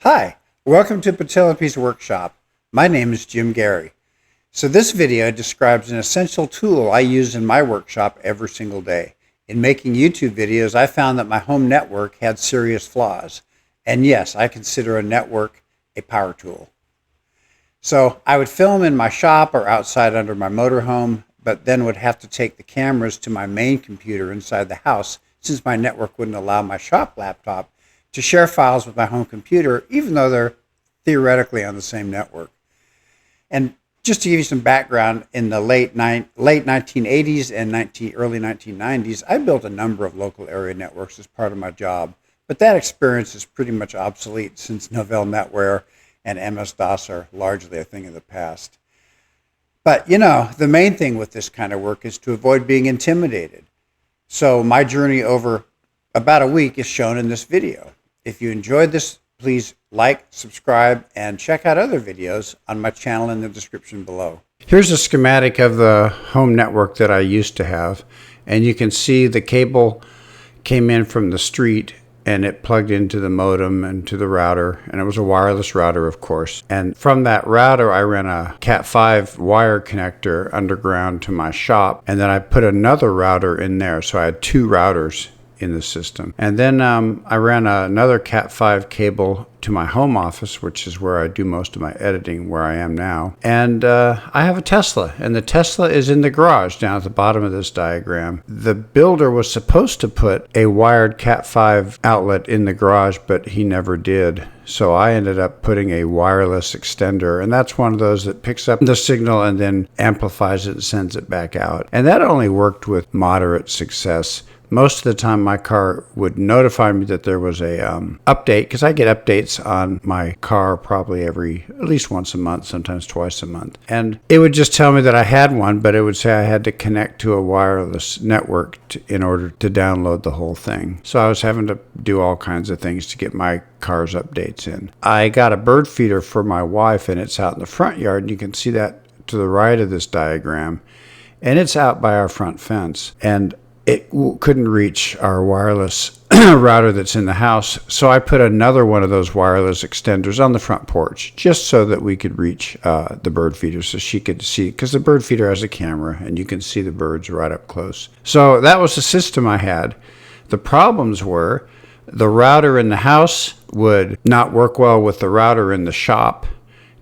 Hi, welcome to Batillipes Workshop. My name is Jim Gary. So this video describes an essential tool I use in my workshop every single day. In making YouTube videos, I found that my home network had serious flaws. And yes, I consider a network a power tool. So I would film in my shop or outside under my motorhome, but then would have to take the cameras to my main computer inside the house since my network wouldn't allow my shop laptop to share files with my home computer, even though they're theoretically on the same network. And just to give you some background, in the late 1980s and early 1990s, I built a number of local area networks as part of my job, but that experience is pretty much obsolete since Novell NetWare and MS-DOS are largely a thing of the past. But you know, the main thing with this kind of work is to avoid being intimidated. So my journey over about a week is shown in this video. If you enjoyed this, please like, subscribe, and check out other videos on my channel in the description below. Here's a schematic of the home network that I used to have, and you can see the cable came in from the street and it plugged into the modem and to the router, and it was a wireless router, of course. And from that router, I ran a Cat5 wire connector underground to my shop, and then I put another router in there, so I had two routers in the system. And then I ran another Cat5 cable to my home office, which is where I do most of my editing, where I am now. And I have a Tesla, and the Tesla is in the garage down at the bottom of this diagram. The builder was supposed to put a wired Cat5 outlet in the garage, but he never did. So I ended up putting a wireless extender, and that's one of those that picks up the signal and then amplifies it and sends it back out. And that only worked with moderate success. Most of the time my car would notify me that there was a update, because I get updates on my car probably at least once a month, sometimes twice a month. And it would just tell me that I had one, but it would say I had to connect to a wireless network in order to download the whole thing. So I was having to do all kinds of things to get my car's updates in. I got a bird feeder for my wife, and it's out in the front yard, and you can see that to the right of this diagram. And it's out by our front fence. And it couldn't reach our wireless router that's in the house, so I put another one of those wireless extenders on the front porch, just so that we could reach the bird feeder, so she could see, because the bird feeder has a camera, and you can see the birds right up close. So that was the system I had. The problems were the router in the house would not work well with the router in the shop,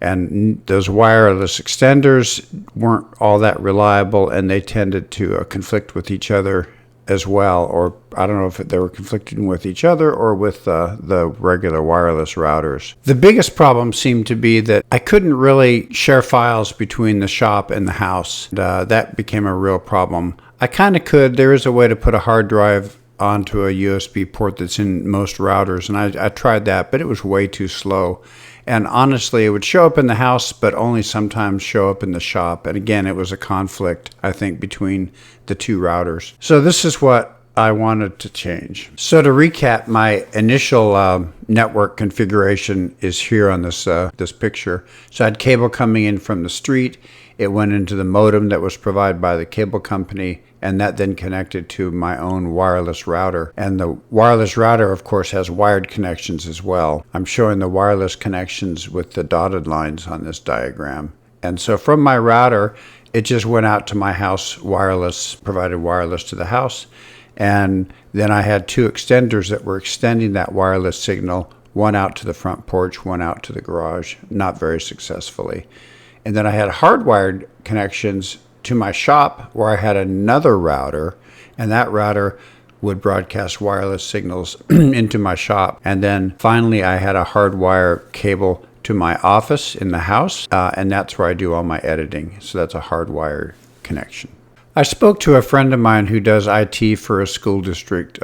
and those wireless extenders weren't all that reliable, and they tended to conflict with each other as well. Or I don't know if they were conflicting with each other or with the regular wireless routers. The biggest problem seemed to be that I couldn't really share files between the shop and the house. That became a real problem. I kind of could. There is a way to put a hard drive onto a USB port that's in most routers, and I tried that, but it was way too slow. And honestly, it would show up in the house, but only sometimes show up in the shop. And again, it was a conflict, I think, between the two routers. So this is what I wanted to change. So to recap, my initial network configuration is here on this picture. So I had cable coming in from the street. It went into the modem that was provided by the cable company, and that then connected to my own wireless router. And the wireless router, of course, has wired connections as well. I'm showing the wireless connections with the dotted lines on this diagram. And so from my router, it just went out to my house wireless, provided wireless to the house. And then I had two extenders that were extending that wireless signal, one out to the front porch, one out to the garage, not very successfully. And then I had hardwired connections to my shop where I had another router, and that router would broadcast wireless signals into my shop. And then finally I had a hardwire cable to my office in the house, and that's where I do all my editing. So that's a hardwired connection. I spoke to a friend of mine who does IT for a school district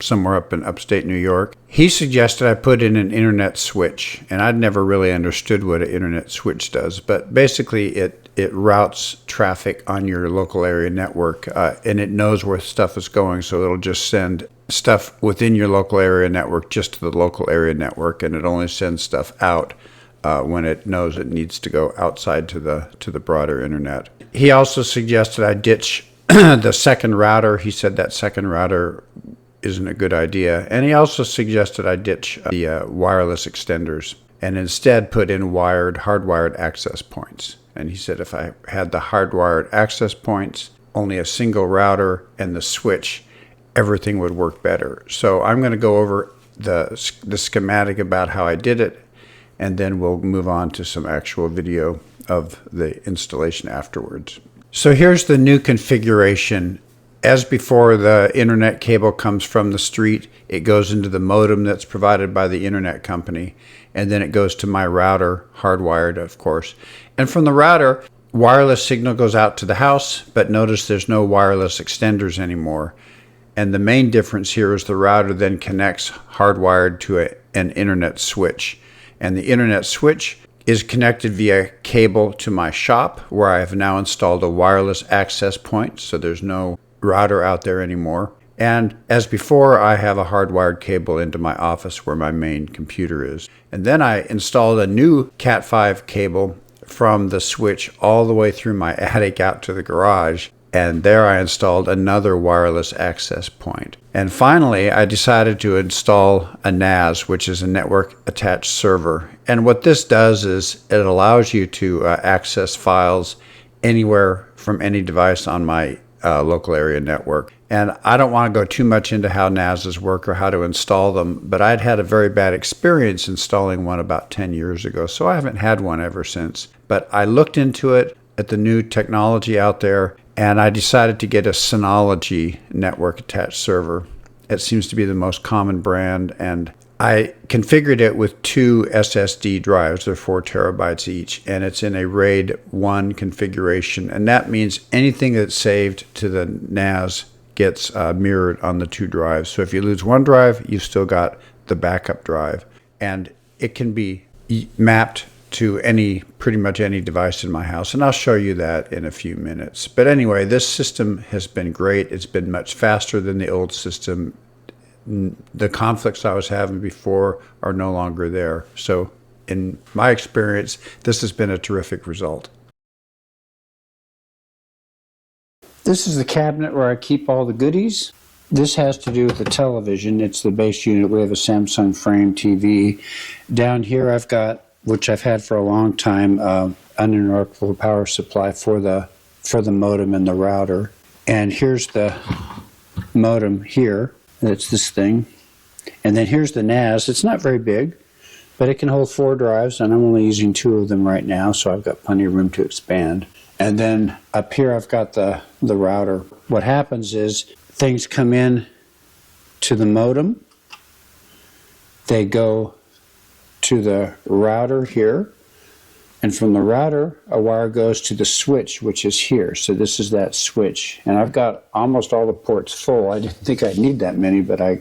somewhere up in upstate New York. He suggested I put in an internet switch, and I'd never really understood what an internet switch does, but basically it routes traffic on your local area network, and it knows where stuff is going, so it'll just send stuff within your local area network just to the local area network, and it only sends stuff out when it knows it needs to go outside to the broader internet. He also suggested I ditch the second router. He said that second router isn't a good idea. And he also suggested I ditch the wireless extenders and instead put in hardwired access points. And he said if I had the hardwired access points, only a single router and the switch, everything would work better. So I'm going to go over the schematic about how I did it, and then we'll move on to some actual video of the installation afterwards. So here's the new configuration. As before, the internet cable comes from the street. It goes into the modem that's provided by the internet company, and then it goes to my router, hardwired, of course. And from the router, wireless signal goes out to the house, but notice there's no wireless extenders anymore. And the main difference here is the router then connects hardwired to an internet switch. And the internet switch is connected via cable to my shop, where I have now installed a wireless access point, so there's no router out there anymore. And as before, I have a hardwired cable into my office where my main computer is. And then I installed a new Cat5 cable from the switch all the way through my attic out to the garage. And there I installed another wireless access point. And finally, I decided to install a NAS, which is a network attached server. And what this does is it allows you to access files anywhere from any device on my local area network. And I don't want to go too much into how NASs work or how to install them, but I'd had a very bad experience installing one about 10 years ago, so I haven't had one ever since. But I looked into it at the new technology out there, and I decided to get a Synology network attached server. It seems to be the most common brand, and I configured it with 2 SSD drives. They're 4 terabytes each, and it's in a RAID 1 configuration, and that means anything that's saved to the NAS gets mirrored on the 2 drives. So if you lose one drive, you've still got the backup drive, and it can be mapped to pretty much any device in my house, and I'll show you that in a few minutes. But anyway, this system has been great. It's been much faster than the old system. The conflicts I was having before are no longer there. So in my experience, this has been a terrific result. This is the cabinet where I keep all the goodies. This has to do with the television. It's the base unit. We have a Samsung frame TV. Down here I've got, which I've had for a long time, uninterruptible power supply for the modem and the router. And here's the modem here. That's this thing. And then here's the NAS. It's not very big, but it can hold 4 drives, and I'm only using 2 of them right now, so I've got plenty of room to expand. And then up here I've got the router. What happens is things come in to the modem. They go to the router here, and from the router a wire goes to the switch, which is here. So this is that switch, and I've got almost all the ports full. I didn't think I'd need that many, but I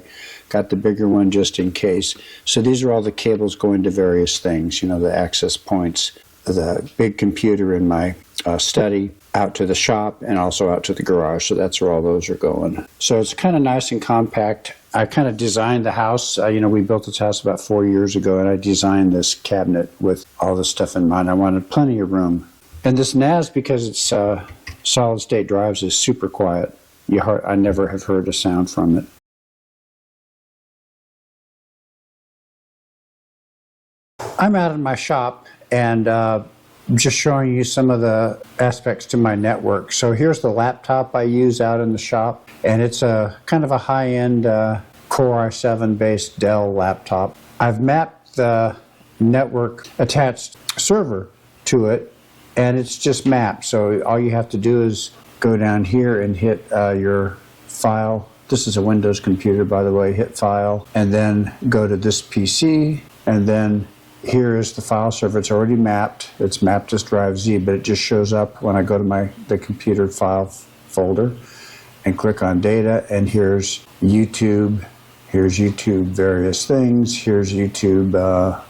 got the bigger one just in case. So these are all the cables going to various things, you know, the access points, the big computer in my study, out to the shop, and also out to the garage. So that's where all those are going. So it's kind of nice and compact. I kind of designed the house. We built this house about 4 years ago, and I designed this cabinet with all this stuff in mind. I wanted plenty of room. And this NAS, because it's solid state drives, is super quiet. I never have heard a sound from it. I'm out in my shop, and I'm just showing you some of the aspects to my network. So here's the laptop I use out in the shop, and it's a kind of a high-end Core i7 based Dell laptop. I've mapped the network attached server to it, and it's just mapped. So all you have to do is go down here and hit your file. This is a Windows computer, by the way. Hit file, and then go to this PC, and then here is the file server. It's already mapped. It's mapped as drive Z, but it just shows up when I go to the computer file folder and click on data, and here's YouTube. Here's YouTube various things. Here's YouTube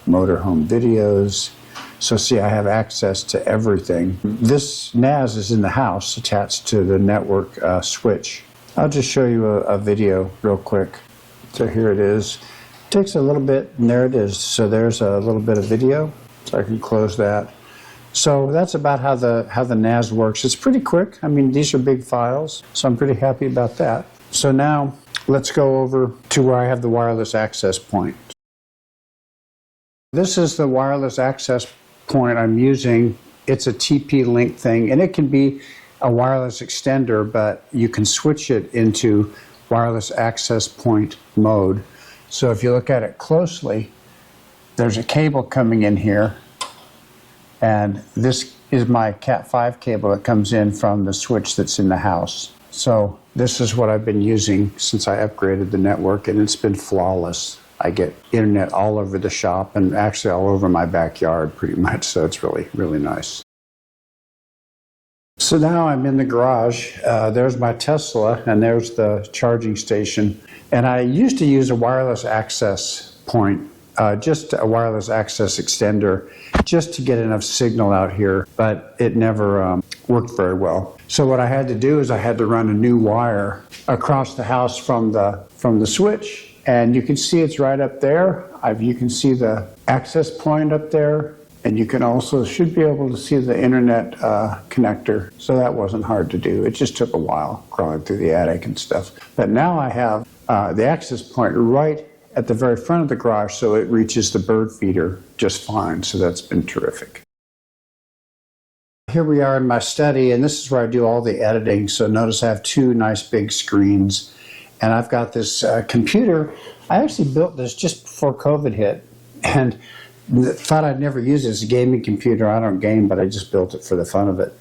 motorhome videos. So see, I have access to everything. This NAS is in the house attached to the network switch. I'll just show you a video real quick. So here it is. Takes a little bit, and there it is. So there's a little bit of video, so I can close that. So that's about how the NAS works. It's pretty quick. I mean, these are big files, so I'm pretty happy about that. So now let's go over to where I have the wireless access point. This is the wireless access point I'm using. It's a TP-Link thing, and it can be a wireless extender, but you can switch it into wireless access point mode. So if you look at it closely, there's a cable coming in here, and this is my Cat5 cable that comes in from the switch that's in the house. So this is what I've been using since I upgraded the network, and it's been flawless. I get internet all over the shop and actually all over my backyard pretty much, so it's really, really nice. So now I'm in the garage. There's my Tesla, and there's the charging station. And I used to use a wireless access point, just a wireless access extender, just to get enough signal out here, but it never worked very well. So what I had to do is I had to run a new wire across the house from the switch, and you can see it's right up there. You can see the access point up there, and you can also should be able to see the internet connector. So that wasn't hard to do. It just took a while crawling through the attic and stuff. But now I have the access point right at the very front of the garage, so it reaches the bird feeder just fine. So that's been terrific. Here we are in my study, and this is where I do all the editing. So notice I have two nice big screens, and I've got this computer. I actually built this just before COVID hit, and thought I'd never use it as a gaming computer. I don't game, but I just built it for the fun of it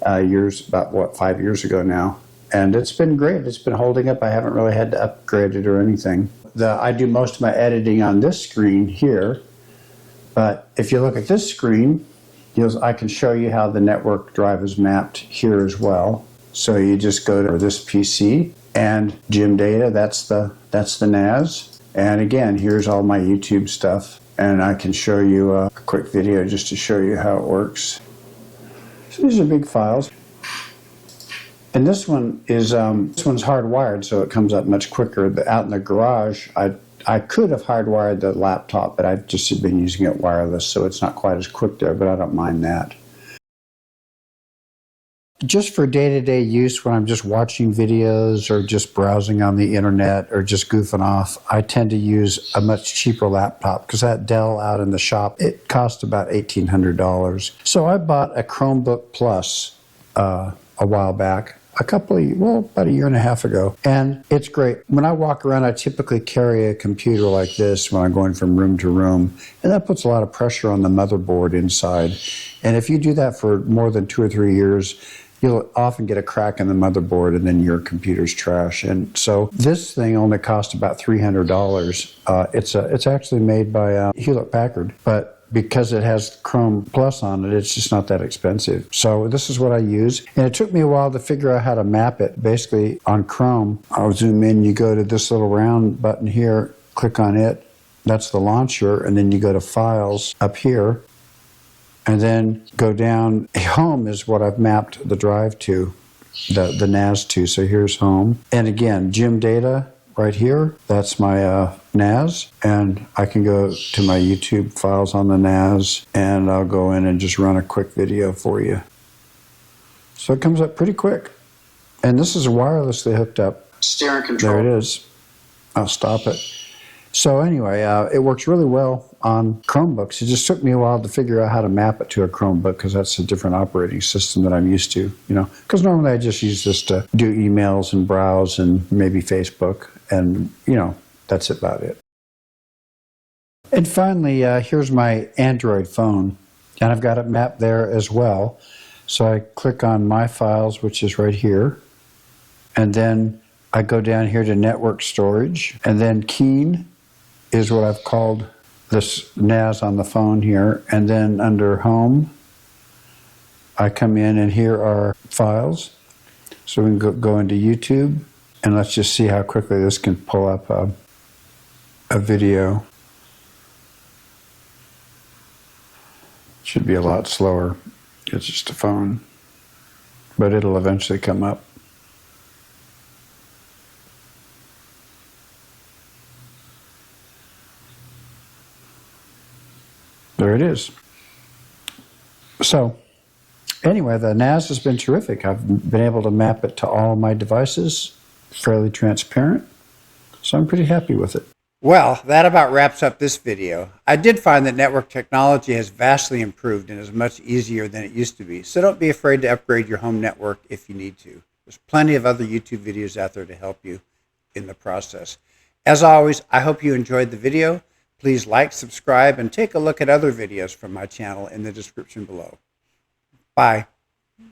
about 5 years ago now. And it's been great. It's been holding up. I haven't really had to upgrade it or anything. I do most of my editing on this screen here, but if you look at this screen, I can show you how the network drive is mapped here as well. So you just go to this PC and Jim Data, that's the NAS. And again, here's all my YouTube stuff. And I can show you a quick video just to show you how it works. So these are big files. And this one is this one's hardwired, so it comes up much quicker. Out in the garage, I could have hardwired the laptop, but I've just been using it wireless, so it's not quite as quick there, but I don't mind that. Just for day-to-day use, when I'm just watching videos or just browsing on the internet or just goofing off, I tend to use a much cheaper laptop, because that Dell out in the shop, it cost about $1,800. So I bought a Chromebook Plus a while back, about a year and a half ago, and it's great. When I walk around, I typically carry a computer like this when I'm going from room to room, and that puts a lot of pressure on the motherboard inside. And if you do that for more than 2 or 3 years, you'll often get a crack in the motherboard, and then your computer's trash. And so this thing only cost about $300. It's actually made by Hewlett Packard, but because it has Chrome Plus on it, it's just not that expensive. So this is what I use. And it took me a while to figure out how to map it. Basically, on Chrome, I'll zoom in, you go to this little round button here, click on it. That's the launcher, and then you go to Files up here, and then go down. Home is what I've mapped the drive to, the NAS to. So here's Home. And again, Jim Data right here, that's my NAS, and I can go to my YouTube files on the NAS, and I'll go in and just run a quick video for you. So it comes up pretty quick. And this is wirelessly hooked up. Steering control. There it is. I'll stop it. So anyway, it works really well on Chromebooks. It just took me a while to figure out how to map it to a Chromebook, because that's a different operating system that I'm used to, because normally I just use this to do emails and browse and maybe Facebook, and that's about it. And finally, here's my Android phone, and I've got it mapped there as well. So I click on My Files, which is right here, and then I go down here to Network Storage, and then Keen is what I've called this NAS on the phone here. And then under Home, I come in, and here are Files. So we can go into YouTube, and let's just see how quickly this can pull up a video. Should be a lot slower. It's just a phone, but it'll eventually come up. There it is. So anyway, the NAS has been terrific. I've been able to map it to all my devices, fairly transparent. So I'm pretty happy with it. Well, that about wraps up this video. I did find that network technology has vastly improved and is much easier than it used to be. So don't be afraid to upgrade your home network if you need to. There's plenty of other YouTube videos out there to help you in the process. As always, I hope you enjoyed the video. Please like, subscribe, and take a look at other videos from my channel in the description below. Bye.